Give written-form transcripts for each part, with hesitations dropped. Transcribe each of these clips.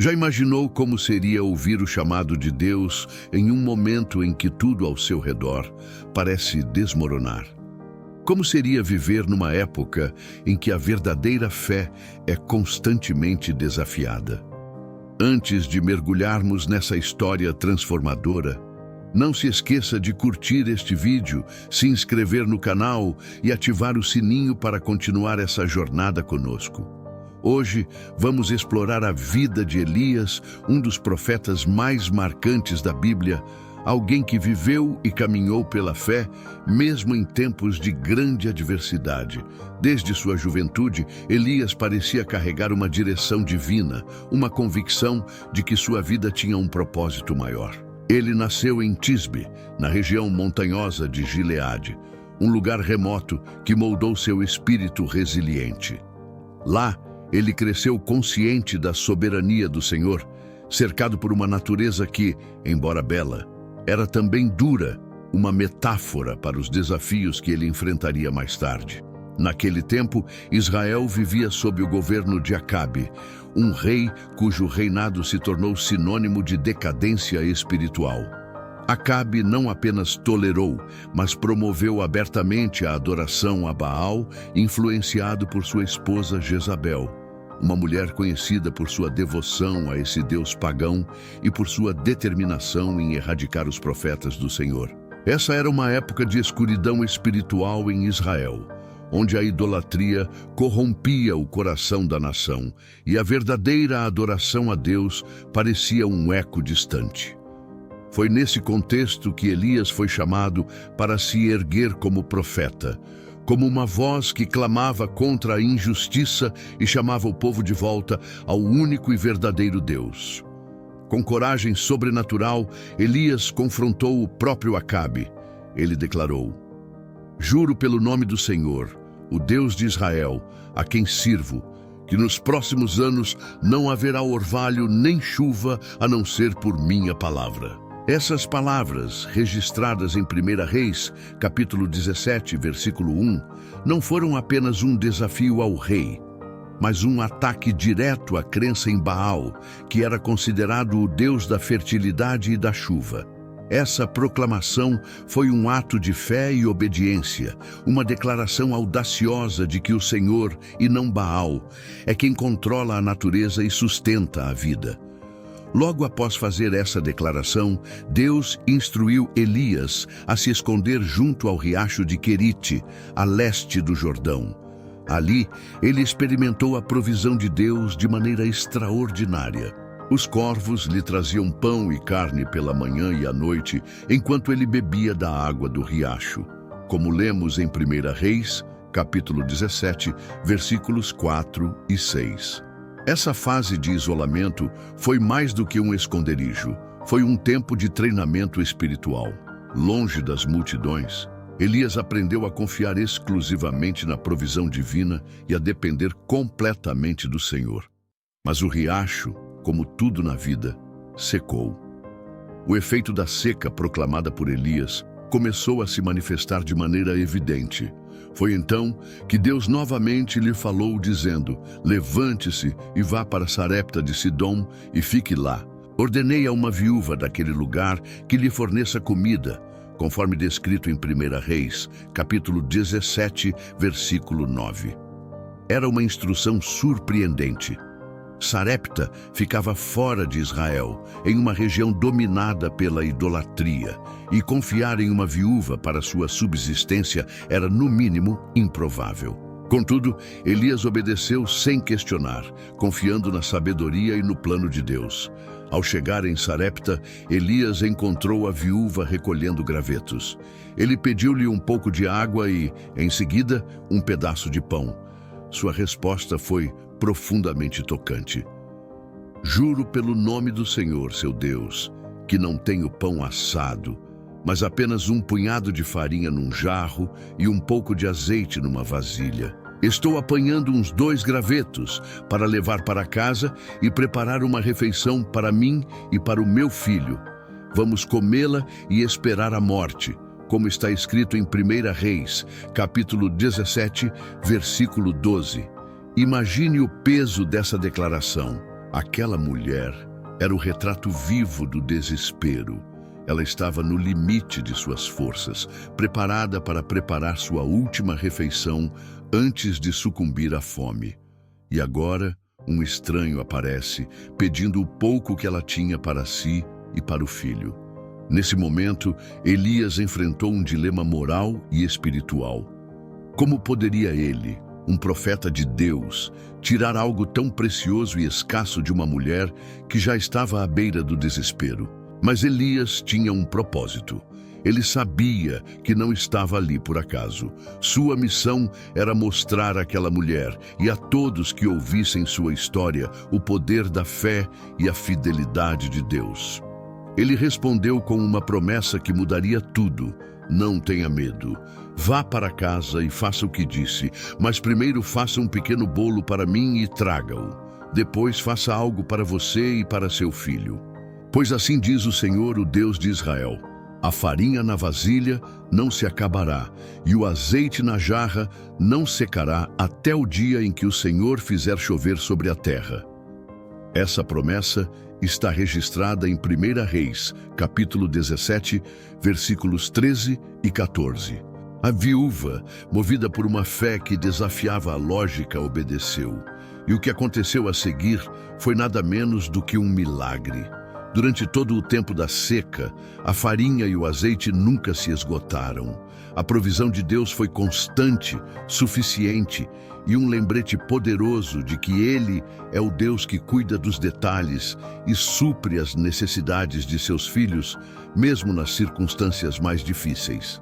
Já imaginou como seria ouvir o chamado de Deus em um momento em que tudo ao seu redor parece desmoronar? Como seria viver numa época em que a verdadeira fé é constantemente desafiada? Antes de mergulharmos nessa história transformadora, não se esqueça de curtir este vídeo, se inscrever no canal e ativar o sininho para continuar essa jornada conosco. Hoje vamos explorar a vida de Elias, um dos profetas mais marcantes da Bíblia, alguém que viveu e caminhou pela fé, mesmo em tempos de grande adversidade. Desde sua juventude, Elias parecia carregar uma direção divina, uma convicção de que sua vida tinha um propósito maior. Ele nasceu em Tisbe, na região montanhosa de Gileade, um lugar remoto que moldou seu espírito resiliente. Lá, ele cresceu consciente da soberania do Senhor, cercado por uma natureza que, embora bela, era também dura, uma metáfora para os desafios que ele enfrentaria mais tarde. Naquele tempo, Israel vivia sob o governo de Acabe, um rei cujo reinado se tornou sinônimo de decadência espiritual. Acabe não apenas tolerou, mas promoveu abertamente a adoração a Baal, influenciado por sua esposa Jezabel, uma mulher conhecida por sua devoção a esse deus pagão e por sua determinação em erradicar os profetas do Senhor. Essa era uma época de escuridão espiritual em Israel, onde a idolatria corrompia o coração da nação e a verdadeira adoração a Deus parecia um eco distante. Foi nesse contexto que Elias foi chamado para se erguer como profeta, como uma voz que clamava contra a injustiça e chamava o povo de volta ao único e verdadeiro Deus. Com coragem sobrenatural, Elias confrontou o próprio Acabe. Ele declarou: "Juro pelo nome do Senhor, o Deus de Israel, a quem sirvo, que nos próximos anos não haverá orvalho nem chuva a não ser por minha palavra." Essas palavras, registradas em 1 Reis, capítulo 17, versículo 1, não foram apenas um desafio ao rei, mas um ataque direto à crença em Baal, que era considerado o deus da fertilidade e da chuva. Essa proclamação foi um ato de fé e obediência, uma declaração audaciosa de que o Senhor, e não Baal, é quem controla a natureza e sustenta a vida. Logo após fazer essa declaração, Deus instruiu Elias a se esconder junto ao riacho de Querite, a leste do Jordão. Ali, ele experimentou a provisão de Deus de maneira extraordinária. Os corvos lhe traziam pão e carne pela manhã e à noite, enquanto ele bebia da água do riacho, como lemos em 1 Reis, capítulo 17, versículos 4 e 6. Essa fase de isolamento foi mais do que um esconderijo, foi um tempo de treinamento espiritual. Longe das multidões, Elias aprendeu a confiar exclusivamente na provisão divina e a depender completamente do Senhor. Mas o riacho, como tudo na vida, secou. O efeito da seca proclamada por Elias começou a se manifestar de maneira evidente. Foi então que Deus novamente lhe falou, dizendo: "Levante-se e vá para Sarepta de Sidom e fique lá. Ordenei a uma viúva daquele lugar que lhe forneça comida", conforme descrito em 1 Reis, capítulo 17, versículo 9. Era uma instrução surpreendente. Sarepta ficava fora de Israel, em uma região dominada pela idolatria, e confiar em uma viúva para sua subsistência era, no mínimo, improvável. Contudo, Elias obedeceu sem questionar, confiando na sabedoria e no plano de Deus. Ao chegar em Sarepta, Elias encontrou a viúva recolhendo gravetos. Ele pediu-lhe um pouco de água e, em seguida, um pedaço de pão. Sua resposta foi profundamente tocante. "Juro pelo nome do Senhor, seu Deus, que não tenho pão assado, mas apenas um punhado de farinha num jarro e um pouco de azeite numa vasilha. Estou apanhando uns 2 gravetos para levar para casa e preparar uma refeição para mim e para o meu filho. Vamos comê-la e esperar a morte, como está escrito em 1 Reis, capítulo 17, versículo 12. Imagine o peso dessa declaração. Aquela mulher era o retrato vivo do desespero. Ela estava no limite de suas forças, preparada para preparar sua última refeição antes de sucumbir à fome. E agora, um estranho aparece, pedindo o pouco que ela tinha para si e para o filho. Nesse momento, Elias enfrentou um dilema moral e espiritual. Como poderia ele, um profeta de Deus, tirar algo tão precioso e escasso de uma mulher que já estava à beira do desespero? Mas Elias tinha um propósito. Ele sabia que não estava ali por acaso. Sua missão era mostrar àquela mulher e a todos que ouvissem sua história o poder da fé e a fidelidade de Deus. Ele respondeu com uma promessa que mudaria tudo. Não tenha medo. Vá para casa e faça o que disse, mas primeiro faça um pequeno bolo para mim e traga-o. Depois faça algo para você e para seu filho. Pois assim diz o Senhor, o Deus de Israel: a farinha na vasilha não se acabará, e o azeite na jarra não secará até o dia em que o Senhor fizer chover sobre a terra. Essa promessa está registrada em 1 Reis, capítulo 17, versículos 13 e 14. A viúva, movida por uma fé que desafiava a lógica, obedeceu. E o que aconteceu a seguir foi nada menos do que um milagre. Durante todo o tempo da seca, a farinha e o azeite nunca se esgotaram. A provisão de Deus foi constante, suficiente e um lembrete poderoso de que Ele é o Deus que cuida dos detalhes e supre as necessidades de seus filhos, mesmo nas circunstâncias mais difíceis.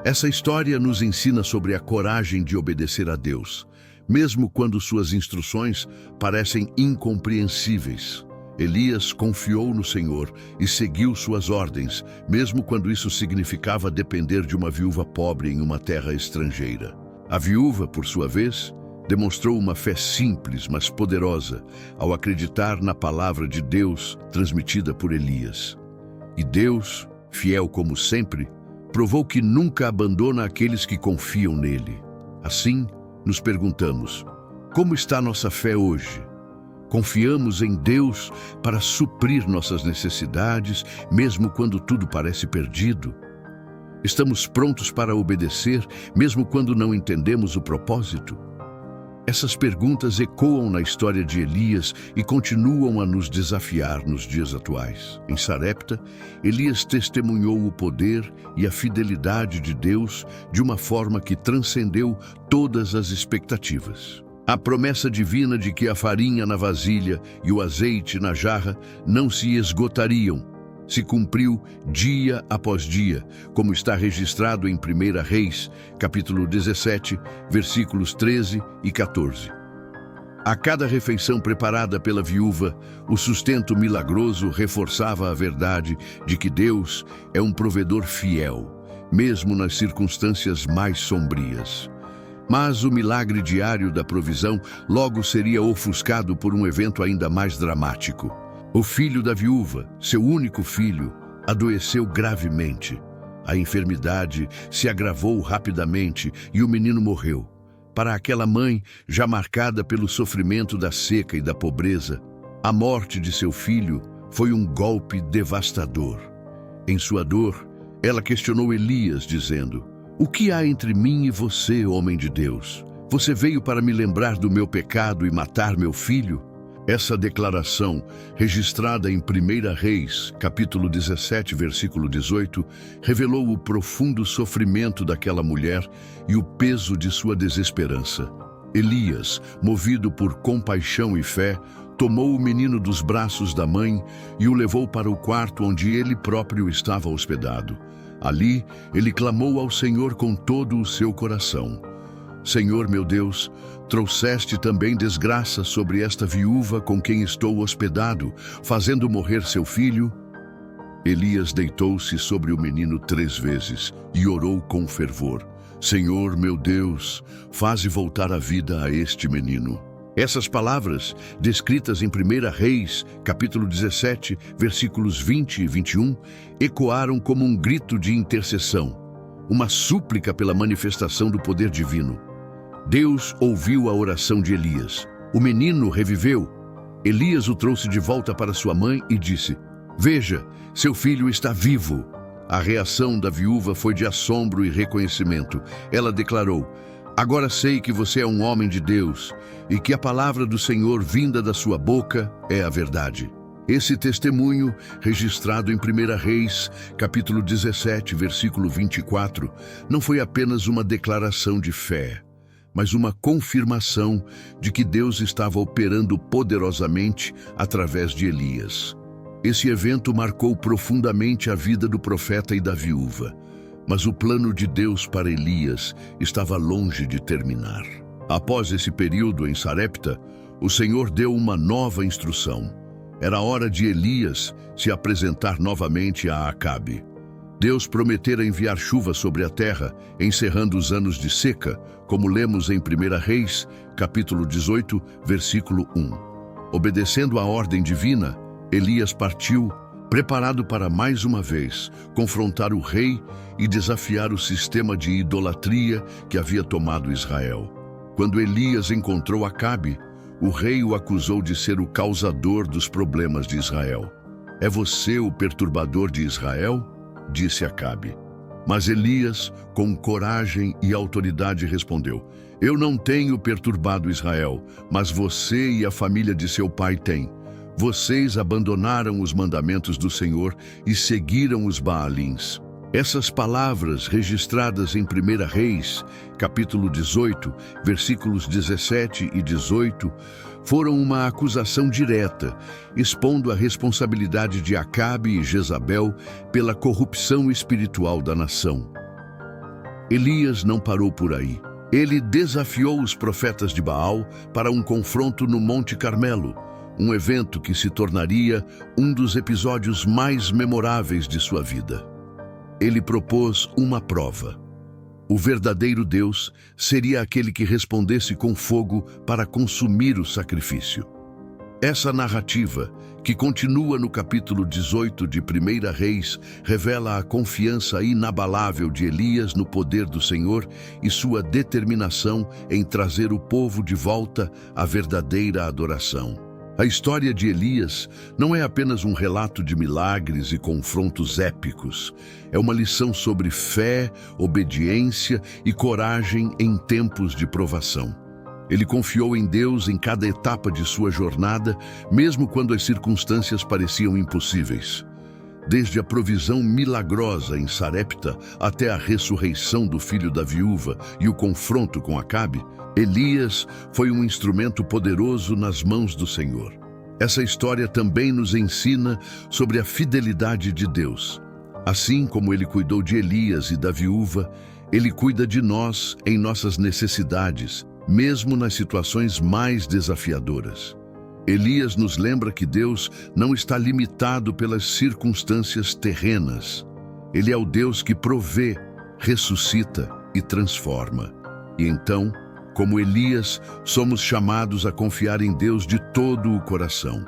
Essa história nos ensina sobre a coragem de obedecer a Deus, mesmo quando suas instruções parecem incompreensíveis. Elias confiou no Senhor e seguiu suas ordens, mesmo quando isso significava depender de uma viúva pobre em uma terra estrangeira. A viúva, por sua vez, demonstrou uma fé simples, mas poderosa, ao acreditar na palavra de Deus transmitida por Elias. E Deus, fiel como sempre, provou que nunca abandona aqueles que confiam nele. Assim, nos perguntamos: como está nossa fé hoje? Confiamos em Deus para suprir nossas necessidades, mesmo quando tudo parece perdido? Estamos prontos para obedecer, mesmo quando não entendemos o propósito? Essas perguntas ecoam na história de Elias e continuam a nos desafiar nos dias atuais. Em Sarepta, Elias testemunhou o poder e a fidelidade de Deus de uma forma que transcendeu todas as expectativas. A promessa divina de que a farinha na vasilha e o azeite na jarra não se esgotariam se cumpriu dia após dia, como está registrado em 1 Reis, capítulo 17, versículos 13 e 14. A cada refeição preparada pela viúva, o sustento milagroso reforçava a verdade de que Deus é um provedor fiel, mesmo nas circunstâncias mais sombrias. Mas o milagre diário da provisão logo seria ofuscado por um evento ainda mais dramático. O filho da viúva, seu único filho, adoeceu gravemente. A enfermidade se agravou rapidamente e o menino morreu. Para aquela mãe, já marcada pelo sofrimento da seca e da pobreza, a morte de seu filho foi um golpe devastador. Em sua dor, ela questionou Elias, dizendo: "O que há entre mim e você, homem de Deus? Você veio para me lembrar do meu pecado e matar meu filho?" Essa declaração, registrada em 1 Reis, capítulo 17, versículo 18, revelou o profundo sofrimento daquela mulher e o peso de sua desesperança. Elias, movido por compaixão e fé, tomou o menino dos braços da mãe e o levou para o quarto onde ele próprio estava hospedado. Ali, ele clamou ao Senhor com todo o seu coração: "Senhor meu Deus, trouxeste também desgraça sobre esta viúva com quem estou hospedado, fazendo morrer seu filho?" Elias deitou-se sobre o menino 3 vezes e orou com fervor: "Senhor meu Deus, faze voltar a vida a este menino." Essas palavras, descritas em 1 Reis, capítulo 17, versículos 20 e 21, ecoaram como um grito de intercessão, uma súplica pela manifestação do poder divino. Deus ouviu a oração de Elias. O menino reviveu. Elias o trouxe de volta para sua mãe e disse: "Veja, seu filho está vivo." A reação da viúva foi de assombro e reconhecimento. Ela declarou: "Agora sei que você é um homem de Deus e que a palavra do Senhor vinda da sua boca é a verdade." Esse testemunho, registrado em 1 Reis, capítulo 17, versículo 24, não foi apenas uma declaração de fé, mas uma confirmação de que Deus estava operando poderosamente através de Elias. Esse evento marcou profundamente a vida do profeta e da viúva, mas o plano de Deus para Elias estava longe de terminar. Após esse período em Sarepta, o Senhor deu uma nova instrução. Era hora de Elias se apresentar novamente a Acabe. Deus prometera enviar chuva sobre a terra, encerrando os anos de seca, como lemos em 1 Reis, capítulo 18, versículo 1. Obedecendo à ordem divina, Elias partiu, preparado para mais uma vez confrontar o rei e desafiar o sistema de idolatria que havia tomado Israel. Quando Elias encontrou Acabe, o rei o acusou de ser o causador dos problemas de Israel. "É você o perturbador de Israel?" disse Acabe. Mas Elias, com coragem e autoridade, respondeu: "Eu não tenho perturbado Israel, mas você e a família de seu pai têm. Vocês abandonaram os mandamentos do Senhor e seguiram os Baalins." Essas palavras, registradas em 1 Reis, capítulo 18, versículos 17 e 18, foram uma acusação direta, expondo a responsabilidade de Acabe e Jezabel pela corrupção espiritual da nação. Elias não parou por aí. Ele desafiou os profetas de Baal para um confronto no Monte Carmelo, um evento que se tornaria um dos episódios mais memoráveis de sua vida. Ele propôs uma prova. O verdadeiro Deus seria aquele que respondesse com fogo para consumir o sacrifício. Essa narrativa, que continua no capítulo 18 de 1 Reis, revela a confiança inabalável de Elias no poder do Senhor e sua determinação em trazer o povo de volta à verdadeira adoração. A história de Elias não é apenas um relato de milagres e confrontos épicos. É uma lição sobre fé, obediência e coragem em tempos de provação. Ele confiou em Deus em cada etapa de sua jornada, mesmo quando as circunstâncias pareciam impossíveis. Desde a provisão milagrosa em Sarepta até a ressurreição do filho da viúva e o confronto com Acabe, Elias foi um instrumento poderoso nas mãos do Senhor. Essa história também nos ensina sobre a fidelidade de Deus. Assim como ele cuidou de Elias e da viúva, ele cuida de nós em nossas necessidades, mesmo nas situações mais desafiadoras. Elias nos lembra que Deus não está limitado pelas circunstâncias terrenas. Ele é o Deus que provê, ressuscita e transforma. E então, como Elias, somos chamados a confiar em Deus de todo o coração.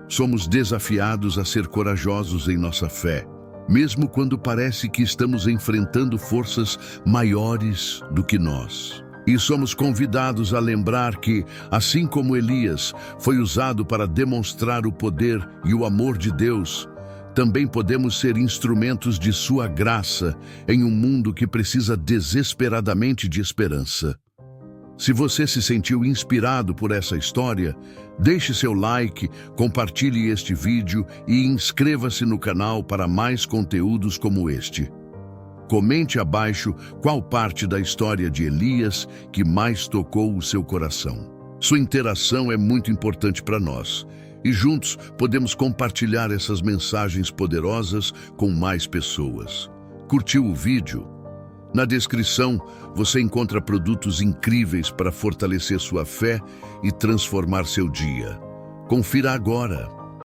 Somos desafiados a ser corajosos em nossa fé, mesmo quando parece que estamos enfrentando forças maiores do que nós. E somos convidados a lembrar que, assim como Elias foi usado para demonstrar o poder e o amor de Deus, também podemos ser instrumentos de sua graça em um mundo que precisa desesperadamente de esperança. Se você se sentiu inspirado por essa história, deixe seu like, compartilhe este vídeo e inscreva-se no canal para mais conteúdos como este. Comente abaixo qual parte da história de Elias que mais tocou o seu coração. Sua interação é muito importante para nós e juntos podemos compartilhar essas mensagens poderosas com mais pessoas. Curtiu o vídeo? Na descrição você encontra produtos incríveis para fortalecer sua fé e transformar seu dia. Confira agora!